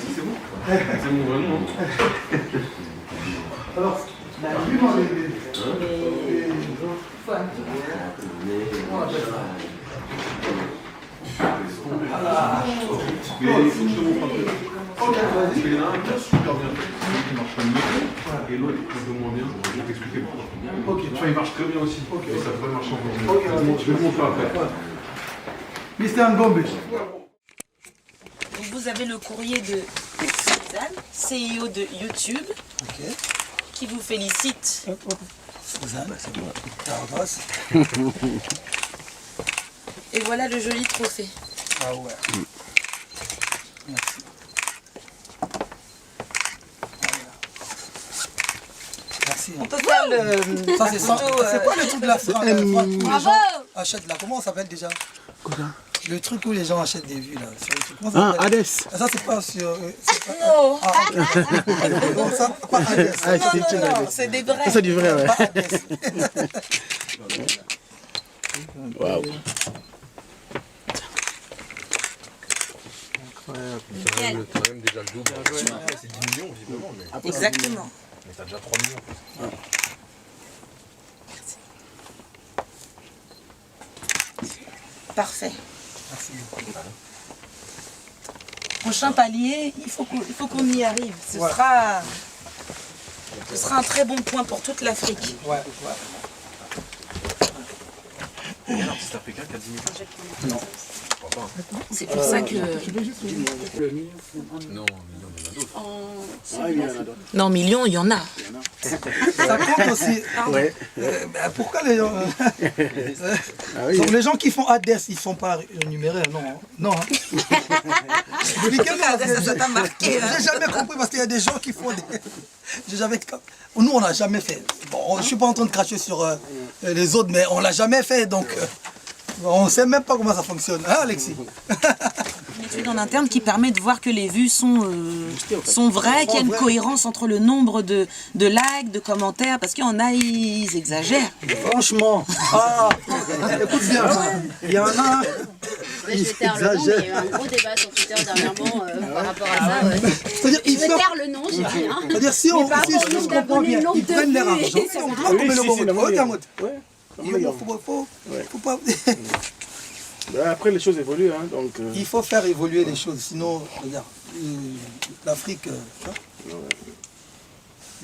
C'est bon. C'est mon vrai nom. Alors, mais il faut que je te montre un peu. Parce qu'il y en a un qui a super bien fait, qui marche pas mieux, et l'autre qui un peu moins bien. Je vais t'expliquer pourquoi. Ok. Tu vois, il marche très bien aussi. Ok. Et ça devrait marcher encore mieux. Ok. Je vais vous montrer après. Mr. Ngombe. Vous avez le courrier de Suzanne, CEO de YouTube, qui vous félicite. Suzanne, c'est bon. Cargos. Et voilà le joli trophée. Ah ouais. Merci. Merci. On peut faire le... Ça, c'est quoi le truc de la France? Bravo! Achètent là. Comment ça s'appelle déjà? Quoi ça? Le truc où les gens achètent des vues là. Ah, Hades. Ça c'est pas sur. Non! Non, ça, pas Hades. Ah, Non, c'est des vrais. Ça, c'est du vrai, ouais. Pas Hades. Waouh. Nickel. T'as même déjà le double. C'est 10 millions visiblement. Mais... Exactement. Mais t'as déjà 3 millions. Parfait. Prochain palier, il faut qu'on y arrive. Ce sera un très bon point pour toute l'Afrique. Ouais. Il y a un artiste africain qui a 10 millions. Non. C'est pour ça que... Non, millions, il y en a d'autres. Non, millions, il y en a. Ça compte aussi. Ouais. Pourquoi les gens. Donc, les gens qui font Hades, ils ne sont pas énumérés, non. Non. Expliquez-moi. Ça t'a marqué. Hein. J'ai jamais compris parce qu'il y a des gens qui font des. Nous, on n'a jamais fait. Bon, je ne suis pas en train de cracher sur les autres, mais on ne l'a jamais fait. Donc, on ne sait même pas comment ça fonctionne. Hein, Alexis? Une étude en interne qui permet de voir que les vues sont vraies, qu'il y a une cohérence entre le nombre de likes, de commentaires, parce qu'il y en a, ils exagèrent. Franchement, écoute bien, il y en a. Je vais taire le nom, mais il y a eu un gros débat sur Twitter dernièrement par rapport à ça. Ouais. C'est-à-dire, Je vais taire le nom, j'ai dit. Hein. C'est-à-dire, si on contre, comprend bien, d'abonnés, ils prennent leur nombre de argent, vues, on doit tomber le bon. Ouais. Faut pas. Après, les choses évoluent, hein, donc... Il faut faire évoluer les choses, sinon, regarde, l'Afrique,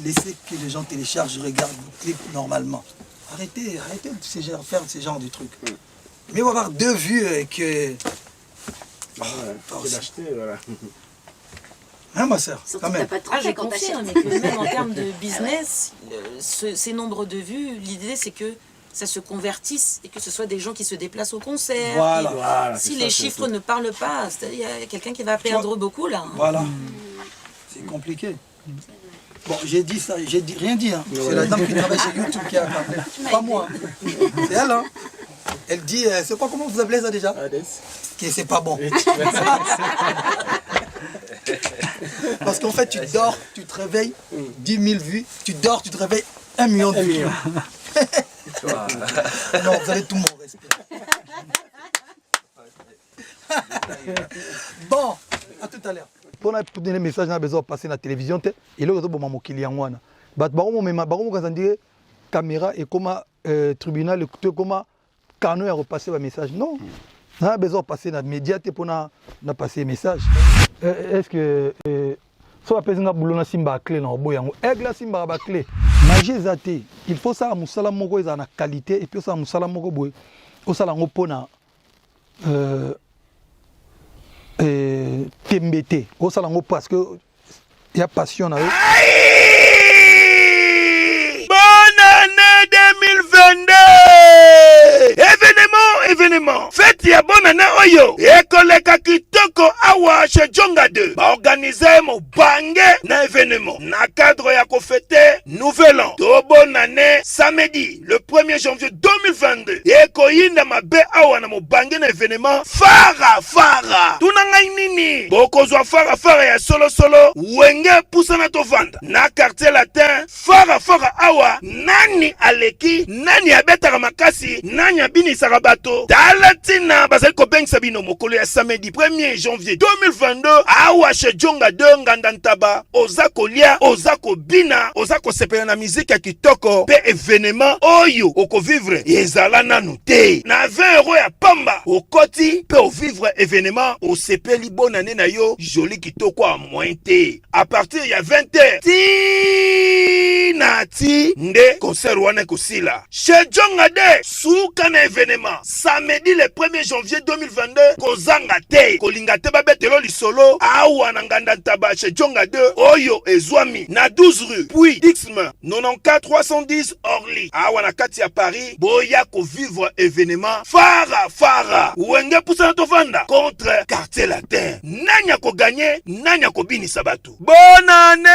laissez que les gens téléchargent, regardent, cliquent normalement. Arrêtez de faire ce genre de trucs. Mais on va avoir 2 vues et que... c'est d'acheter, voilà. Hein, ma soeur, Surtout quand que même. t'as pas de Ah, j'ai tracé quand confirme, t'achètes. mais que même en termes de business, ces nombres de vues, l'idée c'est que ça se convertisse et que ce soit des gens qui se déplacent au concert. Voilà. Et Voilà, si c'est les ça, c'est chiffres ne parlent pas, c'est-à-dire il y a quelqu'un qui va perdre beaucoup là. Hein. Voilà. C'est compliqué. Bon, j'ai dit ça, rien dit. Hein. C'est la dame qui travaille chez YouTube qui a parlé. Pas moi. C'est elle, hein. Elle dit, c'est quoi, comment vous appelez ça déjà? Hades. C'est pas bon. Parce qu'en fait, tu dors, tu te réveilles, 10 000 vues, tu dors, tu te réveilles, 1 million de vues. Non, vous avez tout mon respect. Bon, à tout à l'heure. Pour donner un message, on a besoin de passer à la télévision. Et là, on a besoin de client. Caméra et comme tribunal, comme canon à repasser le message. Non, on a besoin de passer dans les médias pour passer le message. Est-ce que so apezinga bulona simba clé na boyango egla simba ba clé magie zate il faut ça musala moko eza na qualité et puis ça musala moko boy o sala ngo pona tembete o sala ngo parce que il y a passion na eux. Bonne année 2022. Événement événement fête ya bonne année oyo ekoleka kitoko awa chez Djonga 2 organise mobange na événement na cadre ya kofete nouvel an to bonne année samedi le 1er janvier 2022 ekoyinda mabe awa na mobange na événement fara tuna ngai nini bokozwa fara ya solo wenge pusana tovanda na quartier latin fara awa nani aleki nani abetaka makasi nani abinisaka bato tala tina bazali kobengisa bino mokolo ya samedi 1er janvier 2022 awa chez Djonga 2 nganda ntaba oza kolia oza kobina oza kosepela na miziki ya kitoko pe événement oyo okovivre ezala nanu te na 20 € ya pamba okoti pe ovivre événement osepeli bonne année na yo joli kitoko a moins te à partir ya 20h ti nde concert wana kosila chez Djonga 2 suka na événement samedi le 1er janvier 2022 kozanga te kolinga te babetelo lisolo awa na nganda ntaba chez Djonga 2 oyo ezwami na 12 rue puis Dixme 94 310 Orly awa na kati ya Paris boya ko vivre événement fara wenge pusana tovanda contre quartier latin nanya ko gagner nanya ko binisa batu bonne année.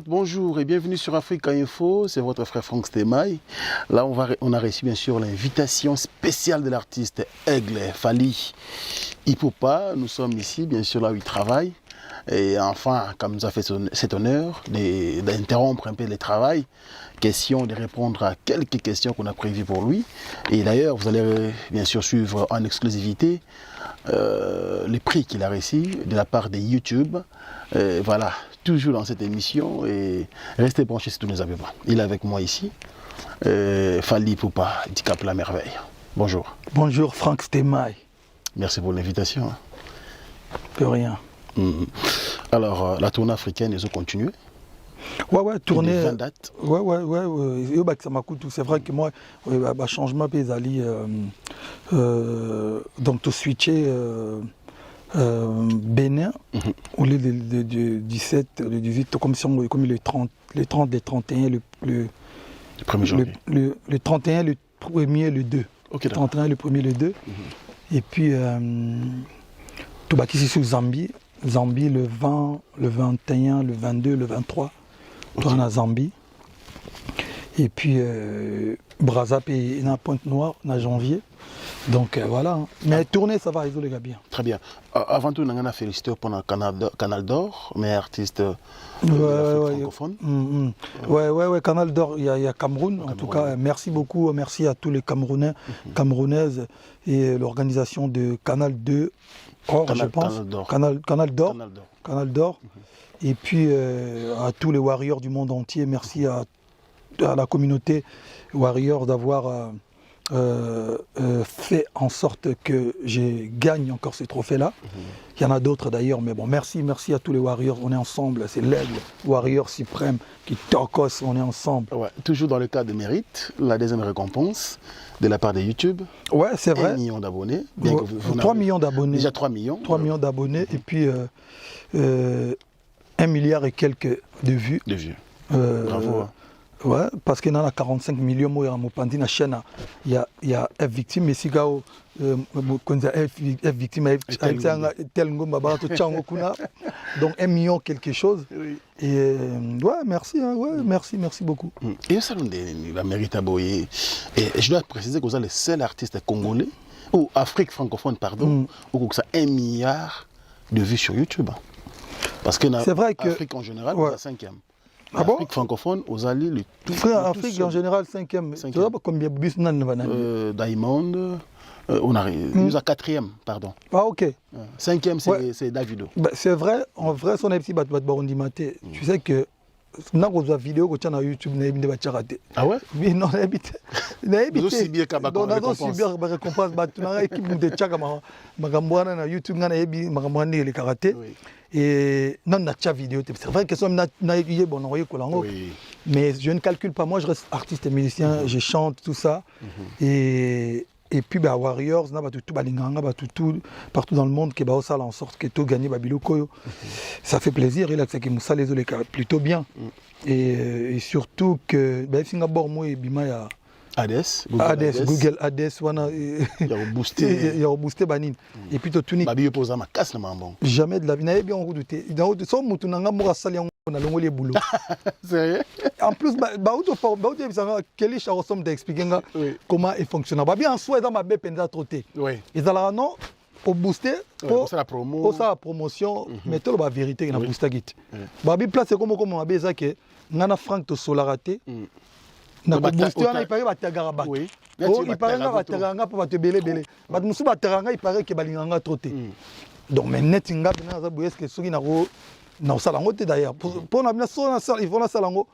Bonjour et bienvenue sur Africa Info, c'est votre frère Franck Stemay. Là on a reçu bien sûr l'invitation spéciale de l'artiste Aigle Fally Ipupa. Nous sommes ici bien sûr là où il travaille. Et enfin, comme nous a fait cet honneur d'interrompre un peu le travail, question de répondre à quelques questions qu'on a prévues pour lui. Et d'ailleurs, vous allez bien sûr suivre en exclusivité les prix qu'il a reçus de la part de YouTube. Voilà, toujours dans cette émission et restez branchés sur tous nos abonnements. Il est avec moi ici, Fally Ipupa, du Cap La Merveille. Bonjour. Bonjour Franck Stemay. Merci pour l'invitation. De rien. Alors, la tournée africaine, ils ont continué. Ouais, tournée. 20 dates. Ouais. C'est vrai que moi, changement pézali, donc tout switché Bénin, au lieu du 17, le 18, comme le 30, le 30, le 31, le 1er janvier. Le 31, le 1er, le 2. Ok, le 31, le 1er, le 2. Et puis, tout bâti ici sur Zambie. Zambie le 20, le 21, le 22, le 23. On a Zambie. Et puis Brazzaville et dans Pointe-Noire, on a janvier. Donc voilà. Mais tourner, ça va, les gars bien. Très bien. Avant tout, on a félicité pour le Canal d'Or, mais artiste francophone. Ouais, Canal d'Or, il y a Cameroun. En tout cas, merci beaucoup. Merci à tous les Camerounais, Camerounaises et l'organisation de Canal 2. Je pense. Canal d'Or. Et puis à tous les warriors du monde entier, merci à la communauté warriors d'avoir fait en sorte que je gagne encore ce trophée-là. Il y en a d'autres d'ailleurs, mais bon, merci à tous les warriors, on est ensemble, c'est l'aigle, warrior suprême qui tocos, on est ensemble. Ouais, toujours dans le cas de mérite, la deuxième récompense de la part de YouTube. Ouais, c'est vrai. 1 million d'abonnés. 3 millions d'abonnés. Déjà 3 millions. 3 millions d'abonnés et puis 1 milliard et quelques de vues. Bravo. Ouais, parce qu'il y en a 45 millions moi en Mopandi na chaîne il y a F victime mais si gao F victime tel ngomba ba to chango kuna donc 1 million quelque chose. Et ouais, merci merci beaucoup. Et ça nous la mérite à boyer. Et je dois préciser que vous êtes le seul artiste congolais ou Afrique francophone pardon où ça 1 milliard de vues sur YouTube. Parce que c'est vrai que Afrique en général c'est 5e. Ah bon? Afrique francophone, aux alliés, le tout. Afrique en général, 5e. Tu vois combien de bus Diamond, on arrive. Nous à 4e, pardon. Ah, ok. 5e, c'est Davido. Bah, c'est vrai, en vrai, si on a un petit barondi maté, tu sais que. Nous avons une vidéo que tu as sur YouTube, nous avons raté. Ah ouais? Oui, non, nous avons aussi bien qu'à ma récompense. Nous avons récompense. Nous avons une équipe de Tchaka, YouTube, nous avons les karaté. Et non, on a une vidéo. C'est vrai que nous avons une vidéo. Mais je ne calcule pas. Moi, je reste artiste et musicien, je chante, tout ça. Et puis, Warriors, partout dans le monde, qui ça en sorte que tout gagne Babiloko. Ça fait plaisir, il a que ça les plutôt bien. et surtout que Singapour moi et Bima ya Google ADS wana il y a boosté banin et puis to tuni babi posa ma casse na mambo jamais de la vie na bien redouté dans so mutu nanga mo sali na longoli boulot sérieux en plus quel est ressemble d'expliquer comment il fonctionne ba bien en soi dans ma bé penza troté oui ils alors non au booster pour ça la promo pour ça la promotion mais tout la vérité na booster git ba bi place comme ma bé ça que ngana franc to solaraté na booster on a paré ba tagara ba oui il paraît nga ba tagara pour ba te belé ba musu ba tagara il paraît que balinganga troté donc mais net nga na za boyes que soki na ro na sala ngote d'ailleurs pour na bien ça il faut na sala ngo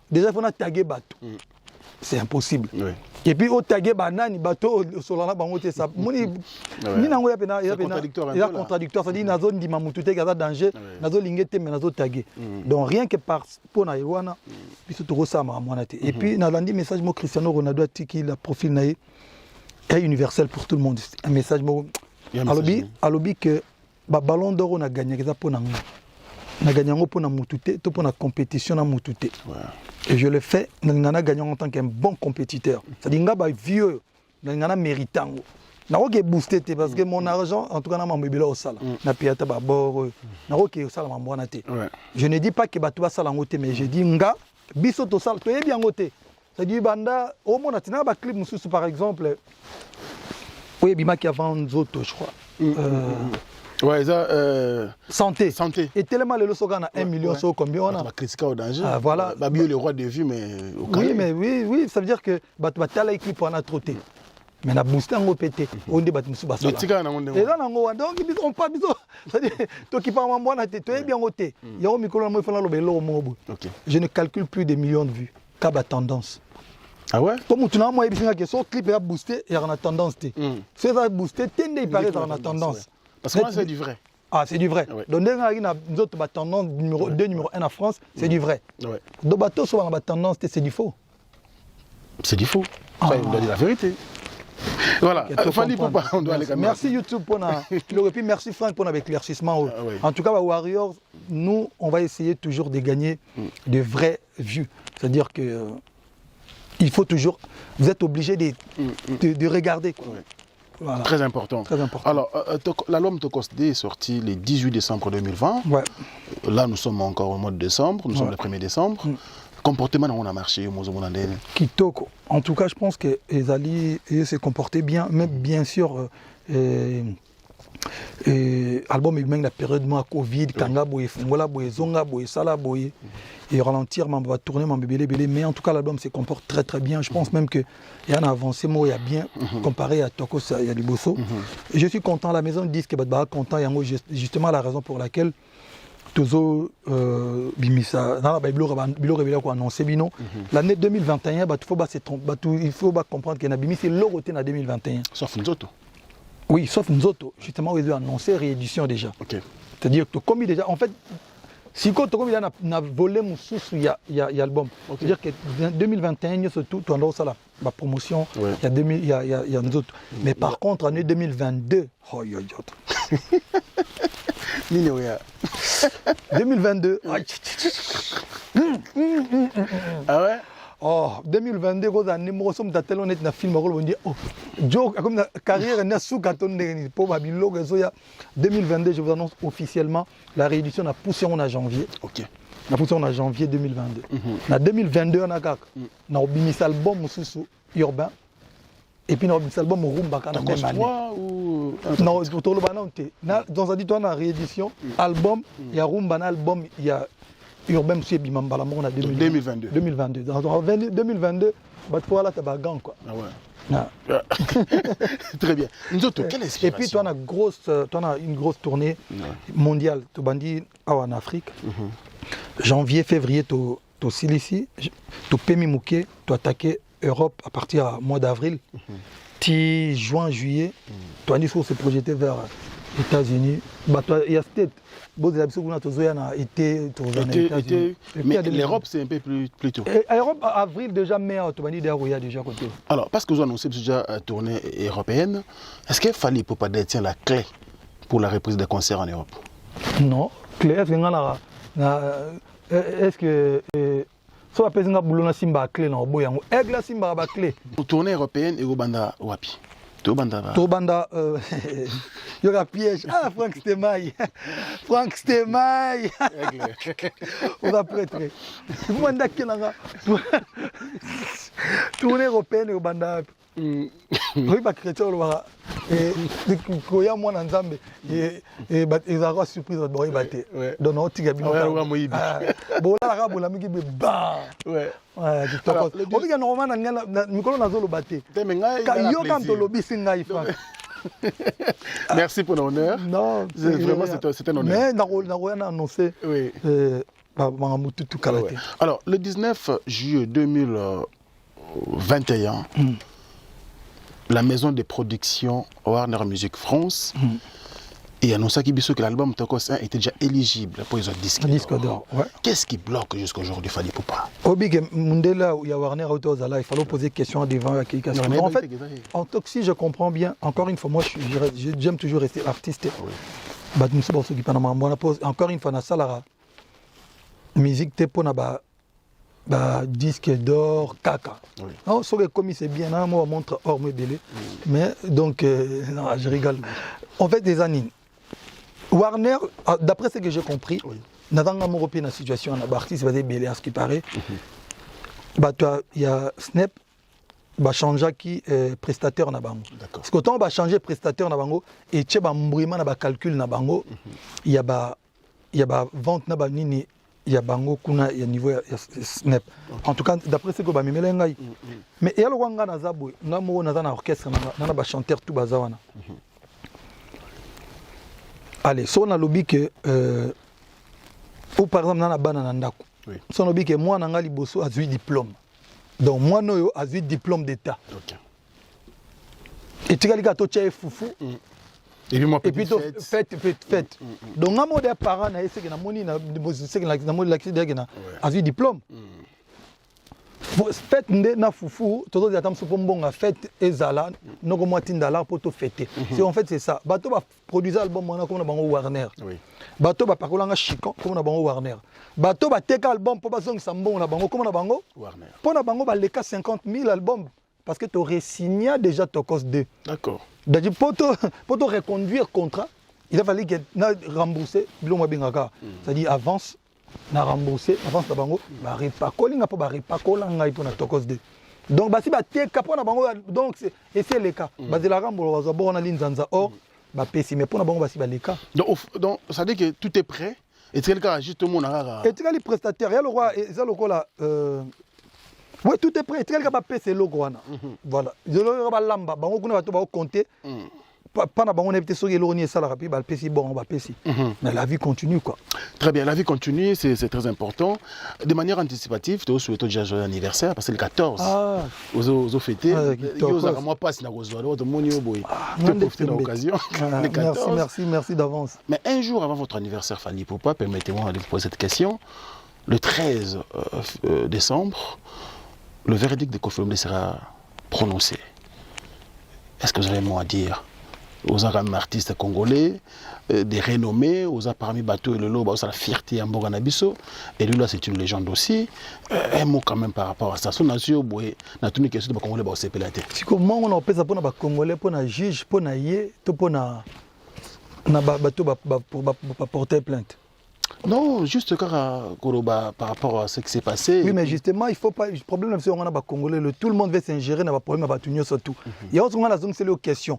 déjà il faut na taguer bateau c'est impossible oui. Et puis au taguer banani bateau solana bango te ça moni ni nango ya pena contradictoire ça dit na zone di mamutute kaza danger na zone lingete mais na zone taguer donc rien que par pour na iwana biso to ça ma mwana te et puis na landi message mo Cristiano Ronaldo atiki la profil na est universel pour tout le monde un message mo alobi que ba ballon d'or on a gagné kaza pour na na gagné pour na mutute to pour na compétition na mutute et je le fais na gagnant en tant qu'un bon compétiteur ça dit nga ba vieux na méritant na ko booster parce que mon argent en tout cas na mambebela au sala na piata ba bord na ko ke sala mambwana te je ne dis pas que ba to ba sala ngote mais je dis nga biso to sala to bien ngote ça dit banda au mona tina ba clip mususu par exemple oui bima qui avant Nzoto je crois ouais ça santé et tellement le slogan a 1 million sur combien on a la critique au danger voilà Babio le roi de vue mais oui mais oui ça veut dire que ba tala équipe on a trotté mais na booster ngo pété on dit ba musu ba ça tika na ngonde et là ngo donc ils ont pas besoin ça dit to ki pa mambona te to bien ngote ya o mikolo mo fana lo belo mo bo je ne calcule plus des millions de vues ka ba tendance. Ah ouais? Comme tu n'as pas dit que son clip est boosté, il y a une tendance. C'est ça boosté, il paraît dans la tendance. Parce que c'est du vrai. Ah, c'est du vrai. Donc, nous autres tendance numéro 2, numéro 1 en France, c'est du vrai. Donc, bateau sur la tendance, c'est du faux. C'est du faux. Enfin, on doit dire la vérité. Voilà, on doit aller comme merci YouTube pour et puis merci Franck pour l'éclaircissement. En tout cas, Warriors, nous, on va essayer toujours de gagner de vraies vues. C'est-à-dire que il faut toujours, vous êtes obligé de regarder. Quoi. Voilà. Très important. Très important. Alors, l'album Tokosde est sorti le 18 décembre 2020. Ouais. Là, nous sommes encore au mois de décembre, nous sommes le 1er décembre. Comportement, on a marché, Kitoko. En tout cas, je pense que Ezali s'est comporté bien, mais bien sûr, album est même la période de Covid, Kanga boye, Fungola boye, Zonga boye, Sala boye, et ralentir, on va tourner, mais en tout cas, l'album se comporte très très bien. Je pense même qu'il y a un avancé, il y a bien, comparé à Toko, il y a du Bosso. Je suis content, la maison de disque est content, et justement la raison pour laquelle Tozo Bimisa, annoncé Bino, l'année 2021, il faut comprendre qu'il y a Bimisa, c'est l'oroté en 2021. Sauf Nzoto. Oui, sauf Nzoto. Justement, ils ont annoncé réédition déjà. C'est-à-dire que comme il déjà, en fait, si comme il a volé mon sous, il y a l'album. C'est-à-dire que 2021, surtout, tu as ça la promotion, il y a Nzoto. Mais par contre, année 2022, 2022. Ah ouais? Oh, 2022, quand on sommes tellement honnête dans film, on dit oh, Joe, comme la carrière n'a sous quand on est pour Babylone, 2022, je vous annonce officiellement la réédition a poussé en janvier. OK. On a poussé en janvier 2022. En 2022, on a un album urbain. Et puis, on a un album rumba quand même année. Non, dans un dit on a réédition, album, il y a rumba, album, il y a urbain aussi Bimambala on a 2022. 2022. Dans 2022, voilà ta bagan quoi. Ah ouais. Très bien. Nzoto, quelle inspiration? Et puis tu as une grosse tournée mondiale, tu bandis en Afrique. Janvier, février, tu Silici, tu Pemi Mouké, tu attaqué Europe à partir du mois d'avril. Ti juin, juillet, tu as dit qu'il faut se projeter vers les États-Unis. Il y a peut-être mais l'Europe c'est un peu plus tôt. L'Europe, avril déjà, mai, tu vas dire déjà côté. Alors, parce que vous annoncez déjà la tournée européenne, est-ce qu'il fallait pour pas détenir la clé pour la reprise des concerts en Europe? Non, clé, est-ce que est-ce que so apesi nga boulot na simba clé na obo yango aigle simba ba clé tournée européenne et au banda wapi to banda yoga piège Frank Stemai Frank Stemai on va prêtre vous manda kenanga tournée européenne au banda oui ba chrétien lo ko ya mwana nzambe ezaka surprise ba oui baté donc on tiga bino bola ka bola miki ba ouais on biga normalement na mikolo na zolo baté yo quand to lobi singa Frank. Merci pour l'honneur. Non, vraiment c'est un honneur. Mais on a annoncé oui. Alors le 19 juillet 2021 la maison de production Warner Music France et annonça que l'album Tokos 1 était déjà éligible pour les autres disques d'or. Ouais. Qu'est-ce qui bloque jusqu'à aujourd'hui Fally Ipupa? Obi Mundela il y a Warner Autozala, il fallait poser question devant la question. En fait, en toxi je comprends bien. Encore une fois, moi j'aime toujours rester artiste. Encore une fois, na salara musique te pona ba disque d'or caca. Non, sur les commis c'est bien, hein, moi montre or me belé. Mais donc non, je rigole. En fait des années Warner, d'après ce que j'ai compris, dans la situation, on a artiste basé belé à ce qui paraît. Il y a Snap va changer qui prestataire na bango. Parce que quand on va changer prestataire na bango et tu vas mbouima na ba calcul na bango, il y a vente na ba nini. Il y a bango kuna il y a niveau Snap. En tout cas d'après ce que ba mimela ngai. Mais il y a le wanga na zabwe na mo na na orchestre na ba chanteur tout bazawana. Allez, si on a lobby que ou par exemple dans la banane ndako. Si on a lobby que moi nanga liboso a eu diplôme. Donc moi no a eu diplôme d'état. OK. Et tu as to tchai foufou. Et puis fête. Donc na mo des parents na ese que na moni na c'est que na moni l'accident a eu diplôme. Fête na foufou, tout le temps se bon à fête ezala, no ko moitié dollar pour te fêter. C'est en fait c'est ça. Bato va produire album comme na bango Warner. Oui. Bato va parler Chicon comme na bango Warner. Bato va take album pour bazong sambon na bango comme na bango Warner. Pour na bango ba les 50 000 albums parce que tu aurais signé déjà Tokos 2. D'accord. Donc pour te reconduire contrat, il a fallu que na rembourser biloko bingaka. C'est-à-dire avance na remboursé avance na bango ba repakoli nga po ba repakola ngai po na Tokos 2. Donc basi ba teka po na bango donc c'est le cas. Ba de la rambo za bon na linzanza or ba pesi mais po na bango basi ba le cas. Donc ça veut dire que tout est prêt et c'est le cas justement na et tu as les prestataires, il y a le roi et ça le roi là oui tout est prêt, tu as le ba pesi le roi na. Voilà. Je le ba lamba bango kuna ba to ba compter. Pendant qu'on est sur les ça la rapide, bon, on va péter. Mais la vie continue quoi. Très bien, la vie continue, c'est très important. De manière anticipative, tu as souhaité déjà joyeux anniversaire parce que le 14, aux fêtés, moi pas si tu profiter de l'occasion. Merci d'avance. Mais un jour avant votre anniversaire, Fally Ipupa, permettez-moi de vous poser cette question. Le 13 décembre, le verdict de Koffi Olomide sera prononcé. Est-ce que vous avez un mot à dire aux artistes congolais, des renommés, aux parmi Bateau et le Loba, la fierté en Boganabiso. Et lui là, c'est une légende aussi. Un mot quand même par rapport à ça. Son nation, na tuni question de Congolais, c'est pélaté. Si comment on appelle ça pour les Congolais, pour les juges, pour les yé, pour Bateau pour porter plainte. Non, juste par rapport à ce qui s'est passé. Oui, mais justement, il faut pas. Le problème, c'est qu'on a Congolais, tout le monde veut s'ingérer dans le problème, on va tenir surtout. Il y a aussi une zone, c'est les questions.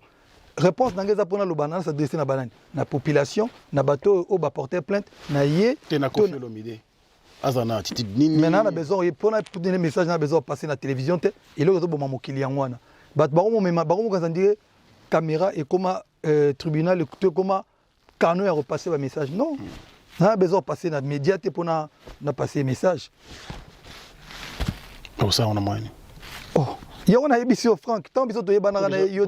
Réponse dans les apôtres, le banane s'adresse à la population, na bateau au bas porter plainte, na yé. Tu n'as Koffi Olomide. Maintenant, on a besoin pour donner message, on a besoin de passer à la télévision. Et là, on a besoin de client. Caméra et comment tribunal, comment canon a repassé le message. Non, on a besoin de passer dans les médias pour passer le message. Pour ça, on a moyen. Oh. Il y a un ABC Franck, tant que tu es banana, il y a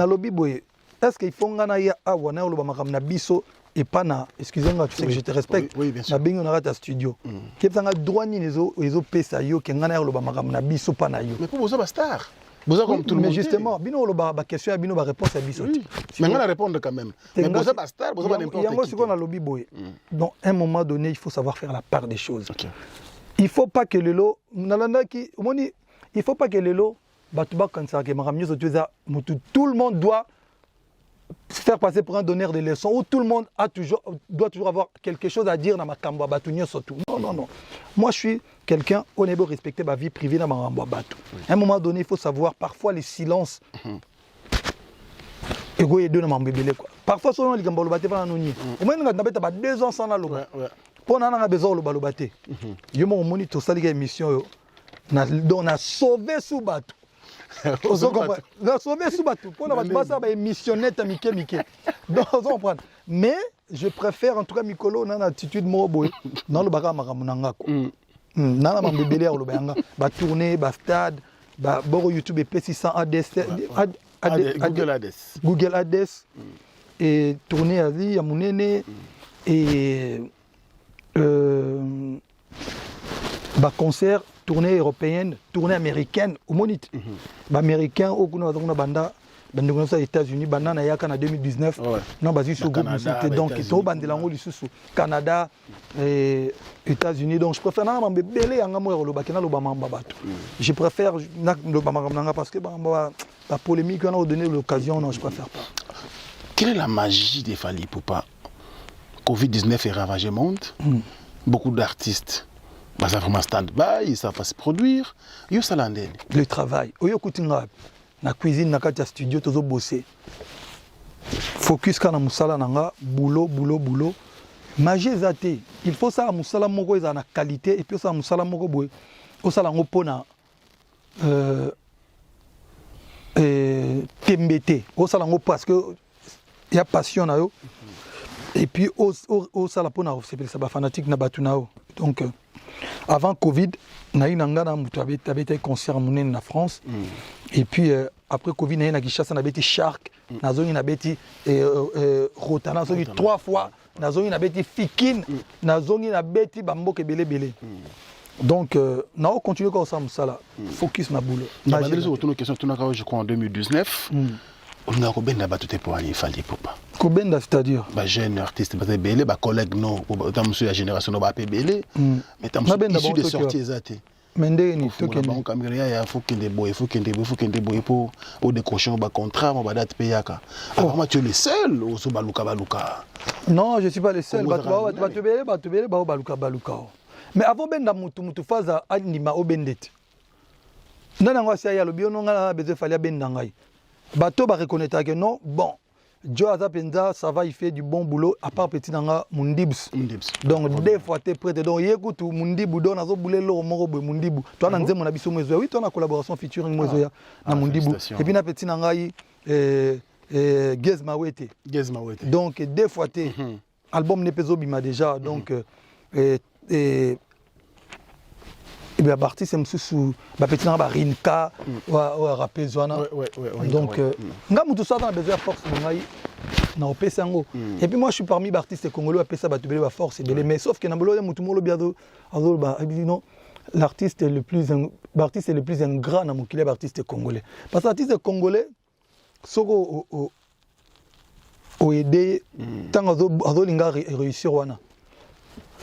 un lobby boy. Est-ce qu'il faut un aya à Wana ou le biso et pas na, excusez-moi, tu sais que je te respecte. Oui, bien sûr. Na bingo na studio. Qui est un droit ni les autres pesa yo qui ngana le bamaram na biso pas na yo. Mais pour vous ça star. Vous avez comme tout le mais monde. justement, bino loba ba question ya bino ba réponse ya biso. Oui. Mais on va répondre quand même. Mais vous avez star, vous avez n'importe yango qui. siko na lobby boy. Donc à un moment donné, il faut savoir faire la part des choses. OK. Il faut pas que lelo nalanda ki omoni il faut pas que lelo batuba kansa ke maramnyo zotuza mutu tout le monde doit se faire passer pour un donneur de leçons où tout le monde doit toujours avoir quelque chose à dire dans ma kamba batunyo surtout. Non. Moi je suis quelqu'un on est beau respecter ma vie privée dans ma kamba batu. À un moment donné, il faut savoir parfois les silences. Ego et deux na mambebele quoi. Parfois selon les gamba lobate va noni. Au moins nga ndabeta ba 2 ans sans la loba. Pour na nga besoin loba lobate. Yo mo moni to sali ga émission yo. On a sauvé sous bateau. On a sauvé sous bateau. Pour na ba ça ba émissionnette Mike. Donc on comprend. Mais je préfère en tout cas Mikolo na attitude mo boy. Dans le baka makamunanga ko. Na na mambebele ya loba yanga. Ba tourner, ba stade, ba boro YouTube et P600 Google Ads et tourner à vie à Mounene et concert, tournée européenne, tournée américaine au Monit. Américain au Banda aux États-Unis, banana yaka en 2019. Non, basé sur groupe donc tout bandelango lisusu Canada et États-Unis. Donc je préfère na mbebele anga mo lo bakena lo bamamba bato. Je préfère na lo bamanga parce que la polémique on a donné l'occasion, non, je préfère pas. Quelle est la magie des Fally Ipupa? Covid-19 est ravagé le monde. Beaucoup d'artistes ça vraiment stand-by, ça va se produire. Yo salandene. Le travail. Oyo kutinga na cuisine na kati ya studio tozo bosser. Focus kana musala nanga boulot. Magie zate. Il faut ça musala moko eza na qualité et puis ça musala moko boy. O sala ngo pona tembete. O sala ngo parce que il y a passion na yo. Et puis au sala pona c'est ça ba fanatique na batunao. Donc avant Covid, na inanga na mutu abeta concert monene na France. Et puis après Covid na Kinshasa na beti Shark, na zoni na beti Rotana zoni 3 fois, na zoni na beti Fikine, na zoni na beti Bamboke belé. Donc na on continue comme ça musala. Focus na boulot. Na bandeli zo tono question tona je crois en 2019. On a combien de battu pour aller Fally Ipupa? Combien c'est-à-dire? Bah jeune artiste, bah belé, bah collègue non, dans monsieur la génération no ba belé, mais tam issu de sorties zate. Mende ni to que bon caméra ya faut qu'il boy pour au décrocher ba contrat, ba date payaka. Vraiment tu es le seul au so baluka. Non, je suis pas le seul. Ba belé ba baluka. Mais avant benda mutu faza anima o bendet. Nana ngwa ya lobi ono ngala besoin fallait benda ngai. Bato ba reconnaître que non, bon, Joe Azapenza, ça va, il fait du bon boulot, à part petit nanga Mundibs. Donc, des fois, tu es prêt. Donc, écoute, Mundibu, donne à boulé l'eau, morobo, Mundibu. Toi, on a dit, mon abisso, oui, toi, on a collaboration featuring Mozoya, na Mundibu. Et puis, na petit nanga, Gez Mawete. Donc, des fois, tu album Nepezo Bima déjà. Donc, et bien, Barty, c'est sous petit nanga, Rinka, ou rappé Zoana. Donc, tout ça, on a besoin de force. Et puis moi je suis parmi les artistes congolais qui ont besoin de force. Mais sauf que l'artiste est le plus ingrat dans mon artiste congolais. Parce que l'artiste congolais, ce qu'il a aidé, tant qu'il a réussi.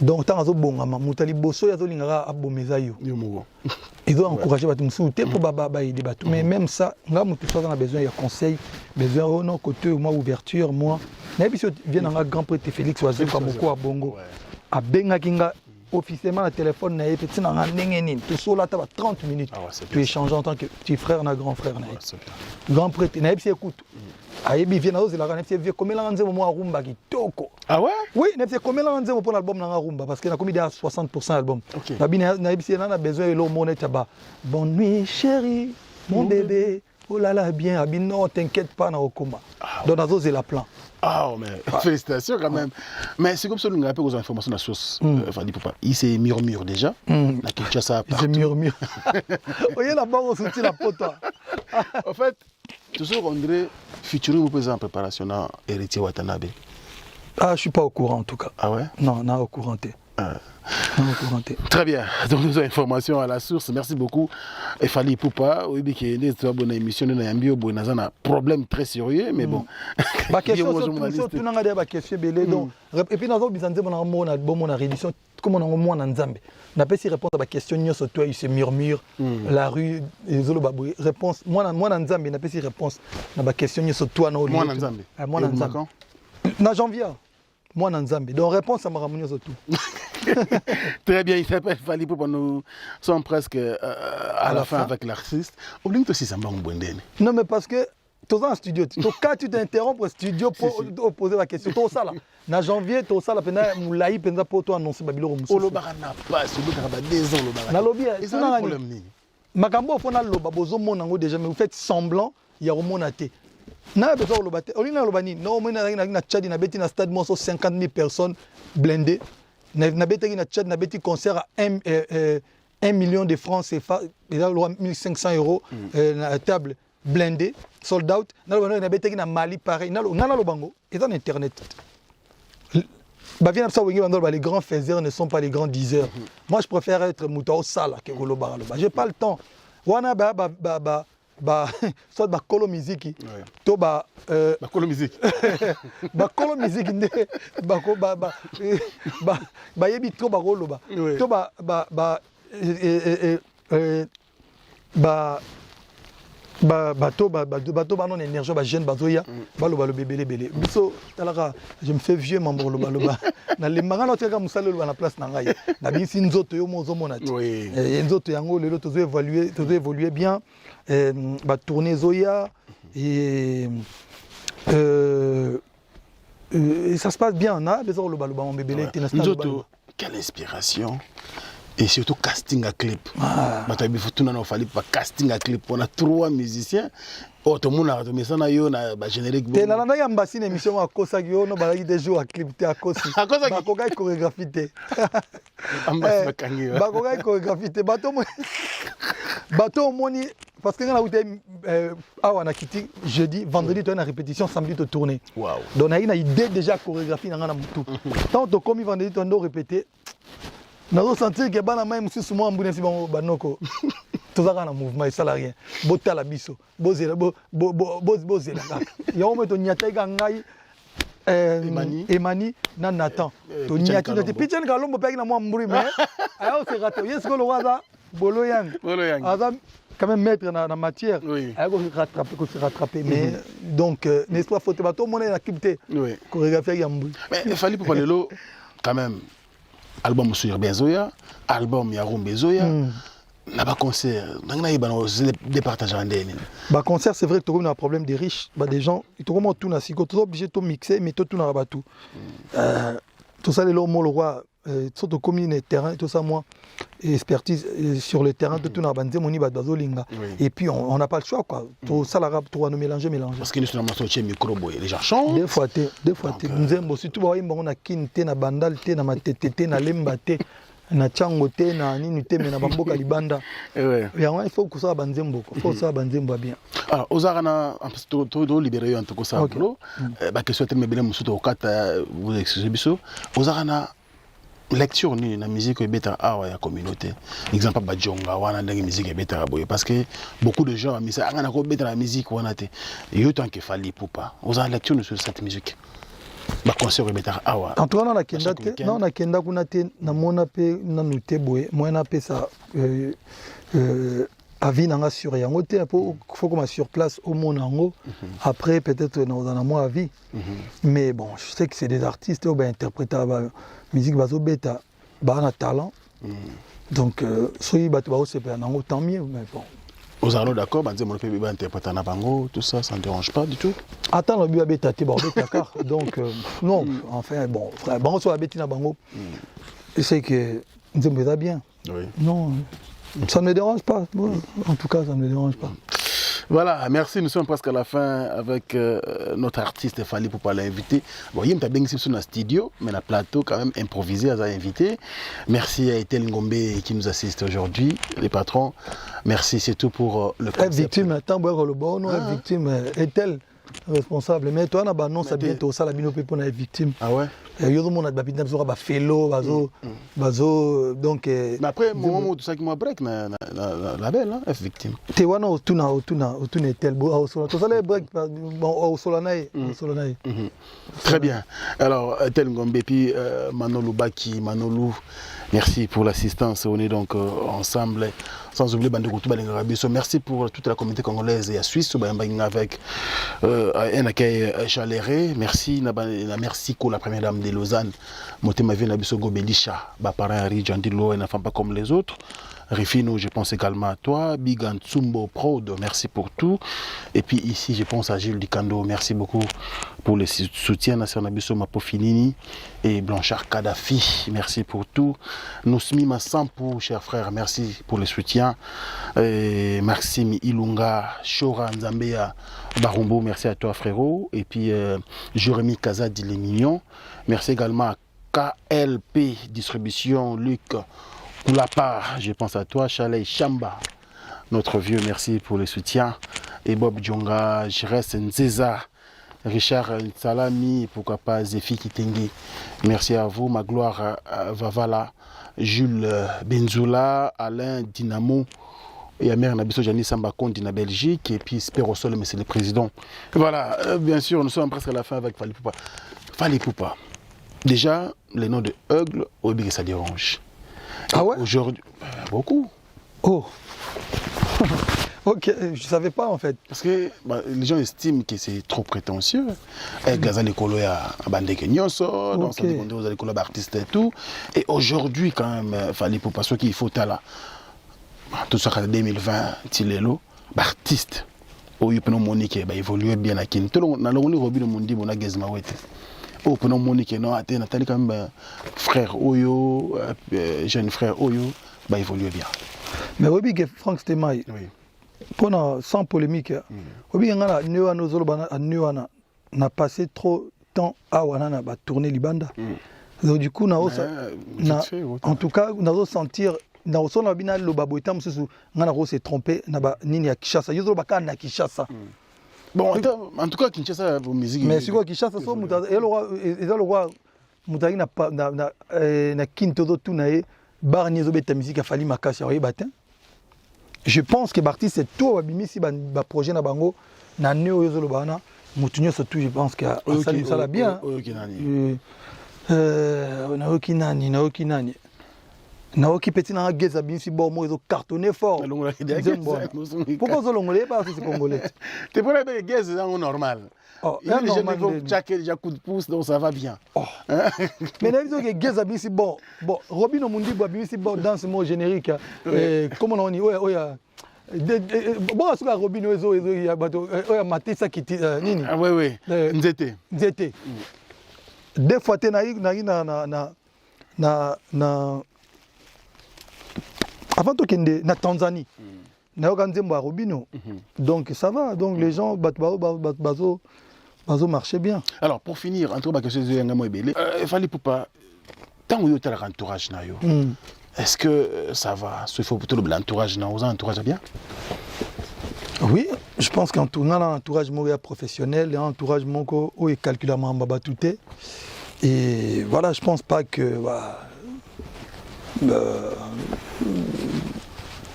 Donc, tant que bongama, mutali bosso ya zolinga abomeza yo. Ils ont encouragé batu msouté pour aider batu. Mais même ça, nga mutu soit a besoin de conseils, besoin de côté moi ouverture moi. Na biso vient un grand prêtre Félix Oazou comme beaucoup à Bongo. A benga kinga officiellement le téléphone na petit na ndenge nini. Tu sola ta 30 minutes. Tu échanges en tant que petit frère na grand frère na. Grand prêtre na biso écoute. Ayebi vient nazo la nefse vie comme la nzemo mo rumba kitoko. Ah ouais? Oui, nefse comme la nzemo pour l'album na rumba parce que na commis à 60% album. Na bina na ebisi na besoin de l'eau monnaie ba. Bonne nuit chérie, mon bébé. Oh là là bien, abino t'inquiète pas na okoma. Donc nazo c'est la plan. Ah mais félicitations quand même. Mais c'est comme ça nous rappelle aux informations de la source. Fally Ipupa, il s'est murmure déjà. Na Kinshasa partout. Il s'est murmure. Oyez là-bas on soutient la pote. En fait, toujours André featuring vous présent en préparation à Héritier Watanabe. Ah, je suis pas au courant en tout cas. Ah ouais? Non, non au courant. Très bien. Donc, nous avons informations à la source. Merci beaucoup. Et Fally Ipupa, oui, qui est une bonne émission, nous avons un problème très sérieux, mais bon. Ma question, surtout, nous avons des questions. Et puis, nous avons une rédition, comme on a un Zambé. On a pas si réponse à la question, surtout, il se murmure, la rue, les Zolobaboué. Réponse, moi, en Zambé, on a pas si réponse à la question, surtout, moi, en Zambé. Moi, en Zambé. En janvier. Moi, en Zambie. Donc, réponse à ma ramoniose autour. Très bien, il s'appelle Fally Ipupa. Nous sommes presque à la fin avec l'artiste. Oublie aussi, ça m'a un non, mais parce que tu es en studio. Quand tu t'interromps au studio pour poser la question, tu es ça là. En janvier, tu es ça là. Moulaï, pour toi annoncer Babylone. Olobara n'a pas, c'est le des ans. Nalobi, c'est un problème. Makambo, il faut que bozo monango déjà, mais vous faites semblant, il y a remonaté. Na besoin de battre. On a l'obani. Non, on a na Tchad, na beti na stade moi 50 000 personnes blindées. Na beti na Tchad, na beti concert à 1 million de francs CFA, et là 1500 €, na table blindée, sold out. Na beti na Mali pareil. Na le bango. Et dans internet. Les grands faiseurs ne sont pas les grands diseurs. Moi, je préfère être mouton au sala que Golobara. J'ai pas le temps. Wana soit bakolo musique to bakolo musique bakolo musique nde bako ba yebi to bakolo to bato non énergie ba jeune bazoya baloba le bébé belé biso talaka je me fais vieux mambo loba na le mangana tika musale loba na place na ngai na bisi nzoto yo mozo monati nzoto yango lelo tozo évoluer bien bah tourner Zoya et ça se passe bien. On a besoin de mon bébé. Quelle inspiration et surtout casting à clip. Il faut Fally Ipupa casting à clip. On a 3 musiciens. Oh, tout le monde a mis ça na générique. Et là, on a une émission à Kosagi, on a des jours à clip à Kosi. À Kogai chorégraphie. Bakogai chorégraphie. Bateau moni parce que on a quitté jeudi, vendredi tu as une répétition, samedi tu tourner. Wow. Donc on a une idée déjà chorégraphie dans la tout. Tant que comme vendredi tu dois répéter. Nous sentir que bana même si souvent mbuna si banoko. Tout ça dans mouvement ça la rien. Bota la biso. Bozela bozela. Ya on met ton nyata ngai Emani na Nathan. To nyati de pitchen ka lombo peki na moi mburi mais ayo c'est raté. Yes ko lo waza bolo yang. Azam quand même mettre dans la matière. Ayo ko se rattraper mais donc n'est-ce pas faut te bato mon activité. Chorégraphie ya mburi. Mais Fally Ipupa lelo quand même album sur Bezoya, album Yarum Bezoya. Na ba concert, nangna yi bana départager en dene. Ba concert c'est vrai que tu as un problème des riches, bah des gens, ils te remontent tout na siko, tu es obligé de mixer mais tout na ba tout. Tout ça les lomo le roi surtout commune terrain tout ça moi expertise sur le terrain tout na banze moni ba bazolinga et puis on n'a pas le choix quoi. Tout ça la rap tout nous mélanger. Parce que nous sommes dans sortir micro boy, les gens chantent. Des fois nzembo surtout ba yimba on a kinte na bandal te na matetete na lemba te. Na chango te na nini te mais na bamboka libanda il faut que ça banzembo faut ça banzembo bien alors ozarana to libérer en tout cas ça ba question te mebele musuto okata vous excusez biso ozarana lecture ni na musique ebeta awa ya communauté exemple ba jonga wana ndenge musique ebeta boye parce que beaucoup de gens misa ngana ko beta la musique wana te yo tant que Fally Ipupa ozarana lecture sur cette musique. Concert awa. En tout cas, on a kenda kuna te na mona pe na nuté boye moyena pe ça avis nanga sur yango te faut comme sur place au monango après peut-être dans un mois avis mais bon je sais que c'est des artistes ou ben interpréter musique bazo beta ba na talent donc soyi bato ba c'est pas nango tant mieux mais bon. Aux arnaud d'accord, banze mon pays interpréter na bango, tout ça, ça ne dérange pas du tout. Attends, le biba beta te bordé car donc non, enfin bon, frère, bango sur la bêtine na bango. C'est que nous me bien. Oui. Non, ça ne me dérange pas. En tout cas, ça ne me dérange pas. Voilà, merci. Nous sommes presque à la fin avec notre artiste Fally Ipupa l'invité. Bon, il y a bien sur le studio, mais le plateau quand même improvisé à l'invité. Merci à Etel Ngombe qui nous assiste aujourd'hui, les patrons. Merci, c'est tout pour le concept. Victime, attends, le bon, victime, Etel. responsable. Mais toi, on a annoncé bientôt ça, la binope pour les victimes. Ah ouais? Il y a des gens qui ont des félo, donc. Mais après, moment tout ça qui m'a break, la belle, hein, F victime. Tu vois, au tuna, tel beau, tout ça, les break, au Solanaï. Très bien. Alors, Tel Ngombe, puis Manolo Baki, Manolo, merci pour l'assistance. On est donc ensemble, sans oublier Bandekoutou Balengarabiso. Merci pour toute la communauté congolaise et à Suisse, avec un accueil chaleureux. Merci, merci pour la première dame de Lausanne. Motema Vie Nabiso Gobelisha, Bapara Ari, Jandilo, et n'enfant pas comme les autres. Rifino, je pense également à toi. Bigan Tsumbo Prod, merci pour tout. Et puis ici, je pense à Gilles Dikando, merci beaucoup pour le soutien. Nasser Nabiso Mapofinini et Blanchard Kadhafi, merci pour tout. Nosmi Massampo, cher frère, merci pour le soutien. Et Maxime Ilunga, Shora Nzambea Barumbo, merci à toi frérot. Et puis Jérémy Kazadi Les Mignons, merci également à KLP Distribution, Luc. Pour la part, je pense à toi, Chalet Chamba, notre vieux, merci pour le soutien. Et Bob Djonga, Jres Nzeza, Richard Salami, pourquoi pas Zéfi Kitenge. Merci à vous, Magloire Vavala, Jules Benzoula, Alain Dinamo, et Amer Nabiso Jani Samba Kondi na Belgique, et puis Spérosol, mais c'est le président. Voilà, bien sûr, nous sommes presque à la fin avec Fali Poupa. Fali Poupa. Déjà, le nom de Eugle, Obi, ça dérange. Ah ouais? Aujourd'hui, beaucoup. Oh. Ok, je ne savais pas en fait. Parce que les gens estiment que c'est trop prétentieux. Gaza l'écolo à Bandeke Nyonso, dans sa secondaire aux écoles d'artistes et tout. Et aujourd'hui, quand même, il fallait pour pas ceux qui faut là. Tout ça en 2020, Tilelo, artiste. Au Yupeno Monique, évoluer bien à Kin. Tout le monde, Robin Mundi, mon agazma ouette. Au Peno Monique, non, attends, Nathalie, quand même, frère Oyo, jeune frère Oyo, évoluer bien. Mais Robi, Franck Stemai. Oui. Sans polémique, Robi, on a passé trop de temps à tourner Libanda. Donc, du coup, en tout cas, on a sentir. On s'est trompé. Bon, en tout cas, Kinshasa, vos musiques. Mais c'est quoi Kinshasa, je pense que Barti c'est tout si projet na bango na neo yozolo bana mutunyo surtout je pense que ça l'a bien. Naoki nani Naoki petit na geza bien si bon mo cartonné fort. Pourquoi zo longolais pas c'est congolais. T'es pour la geza c'est normal. Il y a déjà coup de pouce donc ça va bien. Mais là ils ont que geza bien si bon Robin Omundi bien si bon dans ce mot générique comment on dit bon ce que Robin ozo il y a maté ça qui nini. Ah oui nzete. Des fois tu na avant tout na Tanzanie na Oganzembo Robino donc ça va donc les gens bazo marcher bien. Alors pour finir entre ba question de ngamo ebele il fallait pour pas tant où tu as l'entourage na yo est-ce que ça va il faut plutôt l'entourage na aux entourage bien. Oui, je pense qu'en tournant l'entourage professionnel, l'entourage moko o est calculamment baba touté et voilà, je pense pas que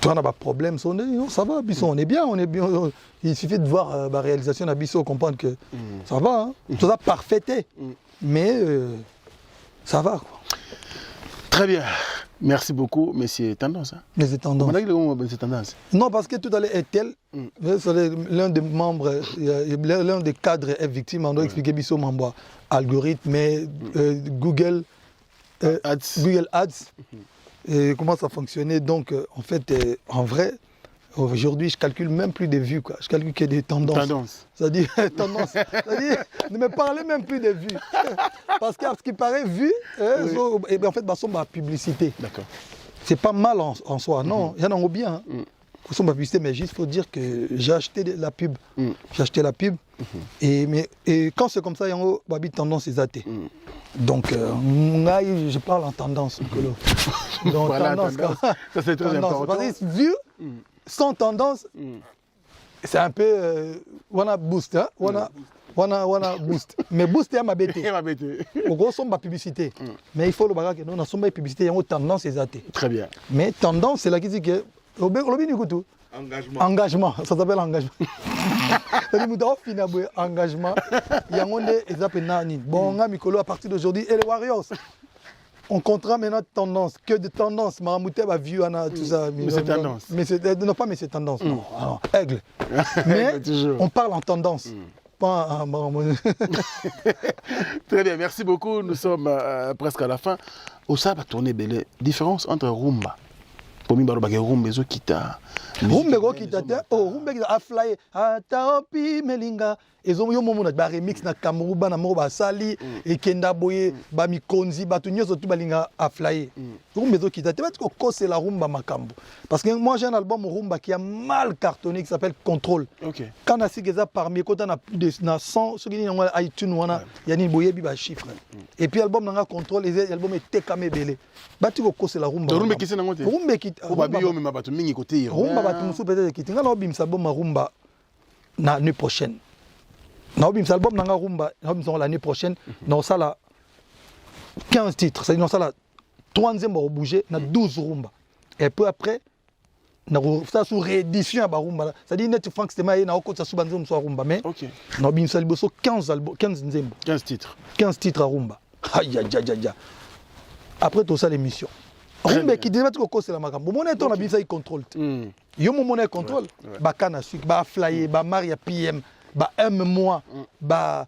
toi, on n'a pas de problème, ça va, on est bien, il suffit de voir la réalisation de Bisso, comprendre que ça va, hein. Tout ça parfaité, mais ça va. Quoi. Très bien, merci beaucoup, mais c'est tendance. Hein. Mais c'est tendance. C'est tendance. Non, parce que tout à l'heure est tel, l'un des membres, l'un des cadres est victime, on doit expliquer Bisso Mamboa, algorithme, mais Google Ads. Et comment ça fonctionnait. Donc, en fait, en vrai, aujourd'hui, je calcule même plus des vues. Quoi. Je calcule que des tendances. C'est-à-dire, ne me parlez même plus des vues. Parce que ce qui paraît vu, en fait, c'est ma publicité. D'accord. C'est pas mal en soi. Non, il y en a bien. C'est ma publicité, mais juste, il faut dire que j'ai acheté la pub. J'ai acheté la pub. Et quand c'est comme ça, il y a une tendance, c'est athée. Donc, je parle en tendance. Donc, voilà, tendance. Ça, c'est très important. Parce que vu, sans tendance, c'est un peu on a boost hein on a boost mais boost ya mabete au gros somba publicité mais il faut le bagarre que nous somba publicité y a tendance exacte Très bien. mais tendance c'est là qui dit que au bien écoute engagement ça s'appelle engagement c'est du engagement il y a un des nani bon on a Mikolo à partir d'aujourd'hui et les Warriors on contrat maintenant tendance que de tendance Maramouté va vu tout ça mais c'est tendance mais c'est non pas mais c'est tendance non aigle mais on parle en tendance pas Très bien, merci beaucoup. Nous sommes presque à la fin. Au ça va tourner belle différence entre rumba. Pour moi, rumba zo kita. Rumba go kita te rumba ki a fly ataopi melinga ezo yo momo na ba remix na Cameroun ba na mo ba sali e kenda boye ba mikonzi ba tu nyoso tu balinga a fly. Rumba zo kita te ba ko c'est la rumba makambo. Parce que moi j'ai un album rumba qui a mal cartonné qui s'appelle Contrôle. OK. Quand on a si ça parmi quand on a plus de 100 ce qui ni na iTunes wana ya ni boye bi ba chiffre. Et puis album na Contrôle les albums était kamé belé. Ba tu ko c'est la rumba. Rumba ki c'est na ngote. Rumba ki Obabi me batu mingi côté. Rumba batu musu peut-être ki tinga na obim sa bomba rumba na l'année prochaine. Na obim sa album na rumba na obim l'année prochaine na ça la 15 titres, ça dit na ça la 3e ba bouger na 12 rumba. Et peu après na ça sous réédition ba rumba. Ça dit net Frank Stema na okota sous banzo mso rumba mais OK. Na obim sa liboso 15 albums 15 nzembo. 15 titres. 15 titres à rumba. Aïe aïe aïe aïe. Après tout ça l'émission. Rumba qui dit que c'est la makambo. Mon état on a bien ça il contrôle. Yo mon monnaie contrôle. Ba kana sucre, ba flyer, ba Maria PM, ba mois, ba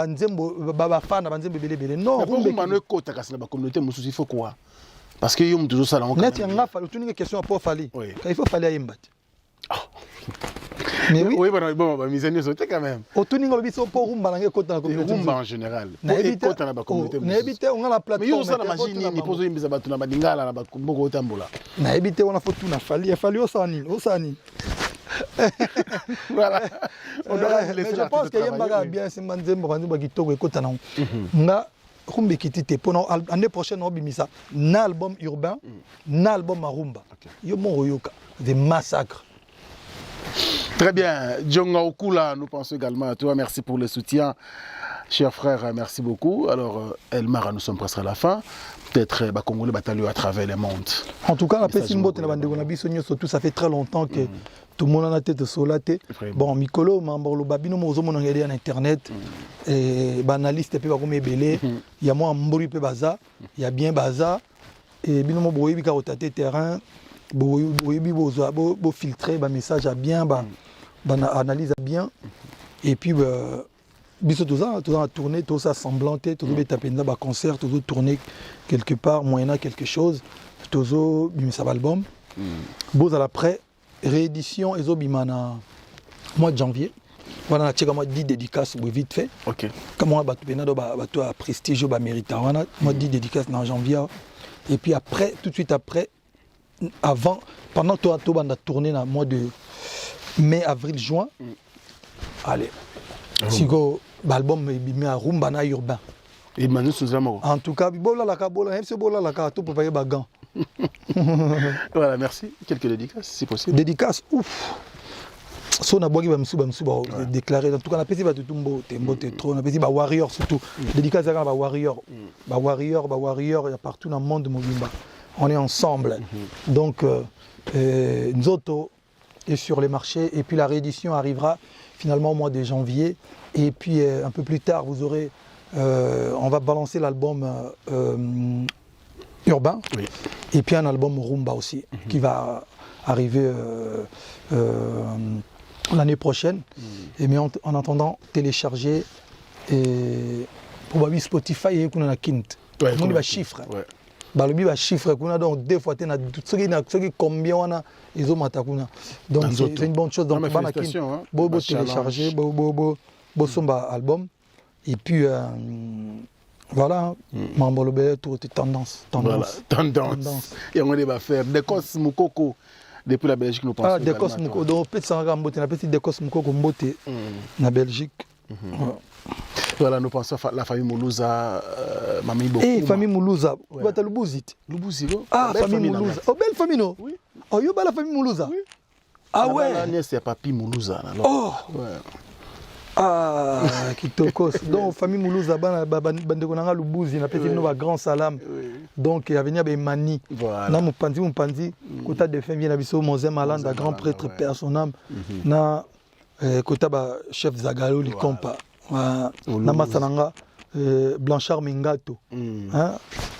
nzembo ba fana ba nzembo belé. Non, rumba no kota kasi na communauté mususu il faut quoi? Parce que yo toujours ça là on. Net yanga fa, tu une question à pas fali. Il faut fali à imbat. Mais oui, bon, mes amis sont quand même. Au tuning le biso pour rumba na kota na communauté. Rumba en général. Pour kota na ba communauté. Na éviter on a la plateforme. Mais yo ça la magie ni pozo yimbiza batu na badingala na ba mboko otambola. Na éviter on a faut tout na fali osani. Voilà. On doit laisser. Je pense qu'il y a un bagage bien c'est manzembo banzembo kitoko ekota na. Nga rumba kitite pour l'année prochaine on bimisa na album urbain, na album rumba. Yo mon royoka des massacres. Très bien. Djonga Okula, nous pensons également à toi. Merci pour le soutien. Cher frère, merci beaucoup. Alors, Elmara, nous sommes presque à la fin. Peut-être Congolais bataillon à travers le monde. En tout cas, la personne surtout ça fait très longtemps que tout le monde en a tête solaté. Bon, Mikolo, Mambolo Babino, Mozomo on regarde en internet. Et banaliste peut pas comme belé. Il y a moi Mbori peut baza, il y a bien baza et binomo boyebi ka rotater terrain. Boyebi bo filtrer ba message à bien ba analyse à bien et puis biso tout ça tourner tout ça semblanté tout ça taper ba concert tout tourner quelque part moyennant quelque chose tout ça album beaux à l'après réédition ezo bimana mois de janvier voilà na moi 10 dédicaces vite fait OK comme on ba to à prestige ba mérita voilà moi 10 dédicaces en janvier et puis après tout de suite après avant pendant que tu as tourné dans le mois de mai avril juin allez si go l'album est à rumba na urbain et manu suzamo en tout cas bola la kabola c'est bola la ka tout pour payer bagan. Voilà, merci. Quelques dédicaces si possible. Dédicaces ouf so na bogi ba msuba déclarer en tout cas na pesi ba tutumbo tembo te trop na pesi ba warrior surtout dédicace à ba warrior il y a partout dans le monde mobimba. On est ensemble. Donc, nous autres est sur les marchés. Et puis la réédition arrivera finalement au mois de janvier. Et puis un peu plus tard, vous aurez, on va balancer l'album urbain. Oui. Et puis un album rumba aussi qui va arriver l'année prochaine. Et mais en attendant, télécharger et probablement Spotify et qu'on a Kint. On va chiffre. Balobi ba chiffre kuna donc deux fois tena ceux qui combien on a ils ont matakuna donc c'est une bonne chose donc bobo télécharger bobo somba album et puis voilà Mambolo Bele tout tendance et on va faire des cos mukoko depuis la Belgique nous pensons des cos mukoko donc peut ça mbote na petit des cos mukoko mbote na Belgique. Voilà, nous pensons à la famille Moulouza, Mamie Boko. Eh, famille Moulouza, tu vas Lubuzit. Lubuzit, ah, famille Moulouza. Oh, belle famille, non? Oui. Oh, yo, la famille Moulouza. Oui. Ah ouais. La nièce c'est Papi Moulouza. Oh. Ouais. Ah, kitokos. Donc famille Moulouza bande konanga lubuzi na peti no ba grand salam. Donc il y avait Mani. Voilà. Na mupandi kota de fin vient biso Mose Malanda grand prêtre père son âme. Na kota ba chef Zagalo Likompa. Na masananga Blanchard Mengato. Hein?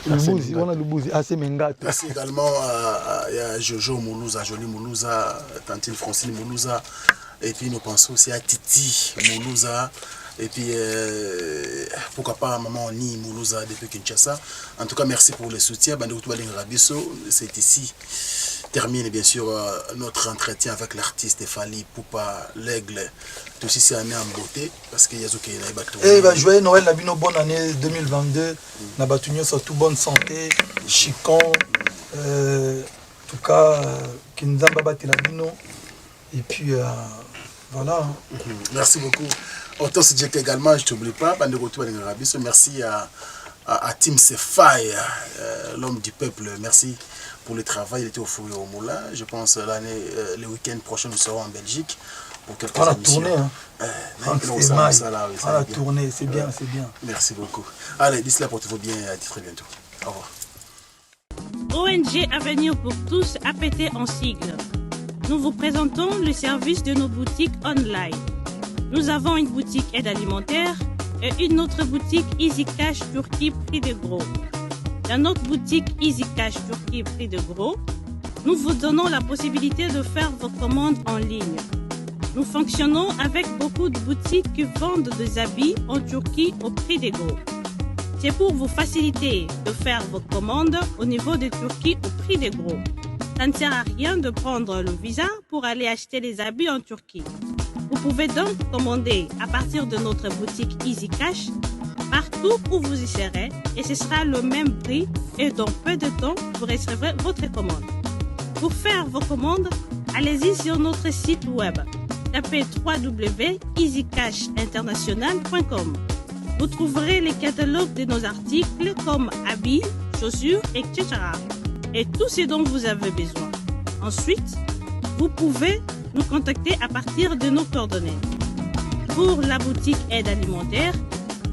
Lubuzi, on a Lubuzi, assez Mengato. Merci également à Jojo Moulouza, Jolie Moulouza, Tantine Francine Moulouza. Et puis nous pensons aussi à Titi Moulouza. Et puis pourquoi pas Maman Ni Moulouza depuis Kinshasa. En tout cas, merci pour le soutien. C'est ici. Termine bien sûr notre entretien avec l'artiste Fally Ipupa l'Aigle. Tout ceci c'est année en beauté parce qu'il y a ce qui est et bah joyeux Noël Nabino, bonne année 2022. Nabatunyo surtout bonne santé, chicon. En tout cas Kinzamba Batelabino. Et puis voilà. Merci beaucoup. Otos Djek également, je t'oublie pas. Merci à Tim Sefai, l'homme du peuple. Merci pour le travail. Il était au Fouillé au Moulin. Je pense l'année, le week-end prochain, nous serons en Belgique pour quelques émissions. Tournée, hein. La tournée, c'est bien, c'est bien. Merci beaucoup. Allez, d'ici là, portez-vous bien et à très bientôt. Au revoir. ONG Avenir pour tous, APT en sigle. Nous vous présentons le service de nos boutiques online. Nous avons une boutique aide alimentaire et une autre boutique Easy Cash Turquie prix de gros. Dans notre boutique Easy Cash Turquie prix de gros, nous vous donnons la possibilité de faire vos commandes en ligne. Nous fonctionnons avec beaucoup de boutiques qui vendent des habits en Turquie au prix de gros. C'est pour vous faciliter de faire vos commandes au niveau de Turquie au prix de gros. Ça ne sert à rien de prendre le visa pour aller acheter les habits en Turquie. Vous pouvez donc commander à partir de notre boutique Easy Cash partout où vous y serez et ce sera le même prix et dans peu de temps, vous recevrez votre commande. Pour faire vos commandes, allez-y sur notre site web. Tapez www.easycashinternational.com. Vous trouverez les catalogues de nos articles comme habits, chaussures, etc. Et tout ce dont vous avez besoin. Ensuite, vous pouvez nous contacter à partir de nos coordonnées. Pour la boutique aide alimentaire,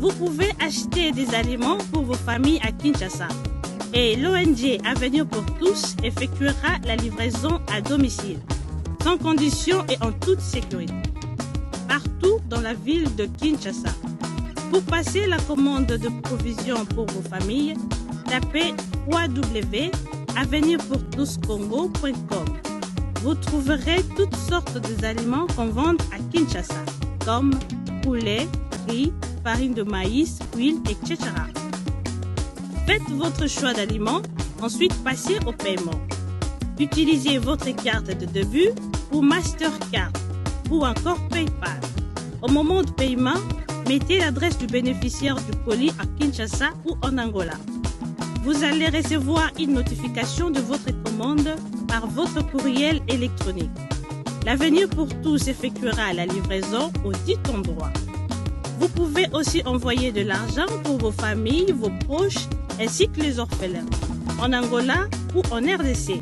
vous pouvez acheter des aliments pour vos familles à Kinshasa. Et l'ONG Avenir pour tous effectuera la livraison à domicile, sans condition et en toute sécurité, partout dans la ville de Kinshasa. Pour passer la commande de provisions pour vos familles, tapez www.avenirpourtouscongo.com. Vous trouverez toutes sortes d'aliments qu'on vend à Kinshasa, comme poulet, riz, farine de maïs, huile, etc. Faites votre choix d'aliments, ensuite passez au paiement. Utilisez votre carte de début ou Mastercard ou encore PayPal. Au moment de paiement, mettez l'adresse du bénéficiaire du colis à Kinshasa ou en Angola. Vous allez recevoir une notification de votre commande par votre courriel électronique. L'Avenir pour tous effectuera la livraison au dit endroit. Vous pouvez aussi envoyer de l'argent pour vos familles, vos proches, ainsi que les orphelins, en Angola ou en RDC.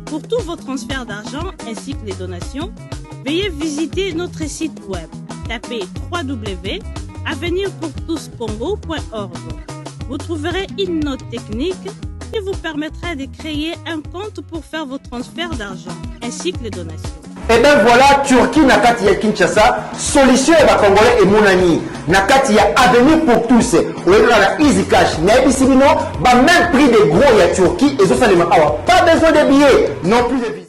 Pour tous vos transferts d'argent ainsi que les donations, veuillez visiter notre site web. Tapez www.avenirpourtouscongo.org. Vous trouverez une note technique qui vous permettra de créer un compte pour faire vos transferts d'argent ainsi que les donations. Et bien voilà, Turquie nakati ya Kinshasa, solution ya Congolais et Mounani. Nakati ya Avenir pour tous. Ou la Easy Cash. Même prix de gros ya Turquie et ça les pas besoin de billets, non plus de billets.